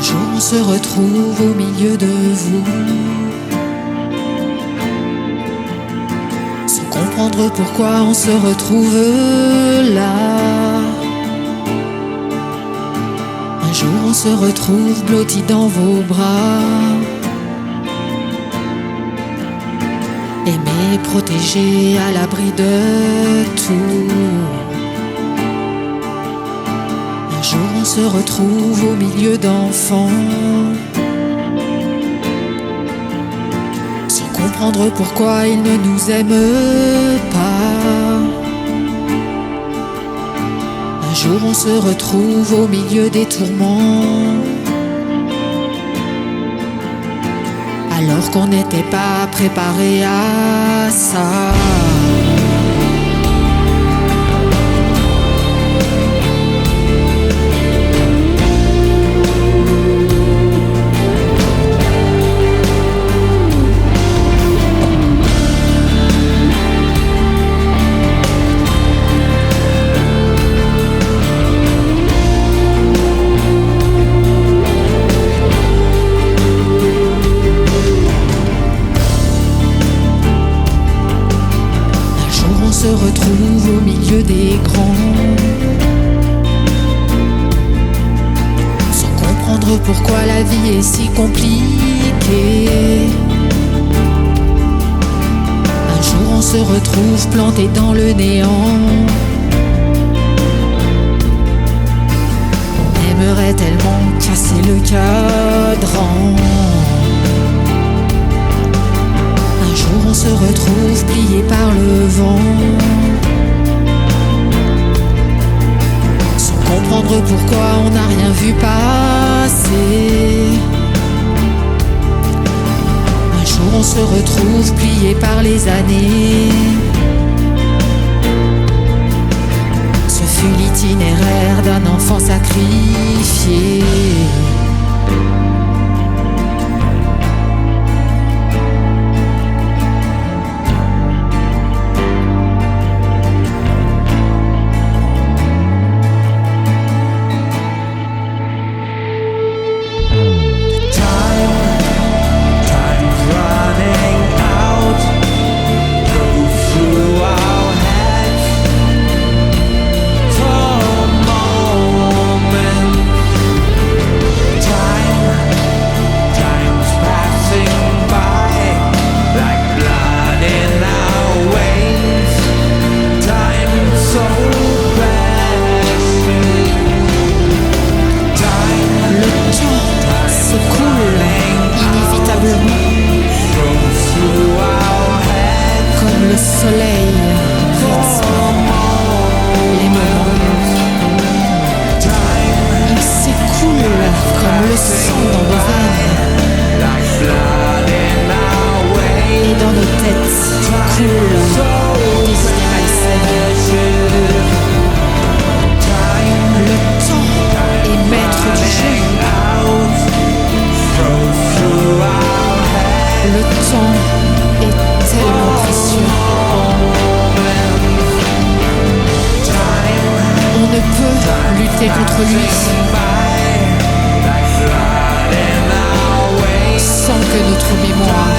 jour on se retrouve au milieu de vous, sans comprendre pourquoi on se retrouve là. Un jour on se retrouve blotti dans vos bras, aimé, protégé, à l'abri de tout. Un jour on se retrouve au milieu d'enfants, sans comprendre pourquoi ils ne nous aiment pas. Un jour on se retrouve au milieu des tourments, alors qu'on n'était pas préparé à ça. On se retrouve au milieu des grands, sans comprendre pourquoi la vie est si compliquée. Un jour on se retrouve planté dans le néant, on aimerait tellement casser le cadran. Un jour on se retrouve plié par le vent, sans comprendre pourquoi on n'a rien vu passer. Un jour on se retrouve plié par les années, ce fut l'itinéraire d'un enfant sacrifié. Comme le soleil les moments, il s'écoule comme le sang dans vos veines, et dans nos têtes coule des idées malsaines. Le temps est maître du jeu, le temps est tellement précieux. On ne peut lutter contre lui sans que notre mémoire